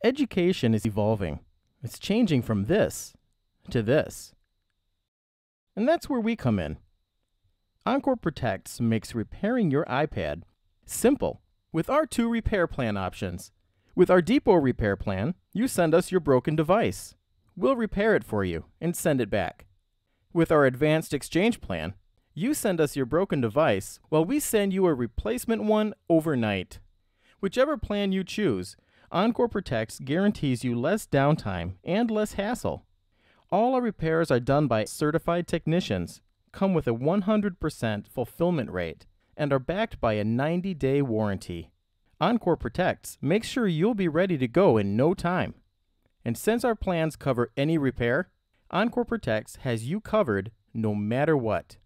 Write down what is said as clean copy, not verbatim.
Education is evolving. It's changing from this to this. And that's where we come in. Encore Protects makes repairing your iPad simple with our 2 repair plan options. With our depot repair plan, you send us your broken device. We'll repair it for you and send it back. With our advanced exchange plan, you send us your broken device while we send you a replacement one overnight. Whichever plan you choose, Encore Protects guarantees you less downtime and less hassle. All our repairs are done by certified technicians, come with a 100% fulfillment rate, and are backed by a 90-day warranty. Encore Protects makes sure you'll be ready to go in no time. And since our plans cover any repair, Encore Protects has you covered no matter what.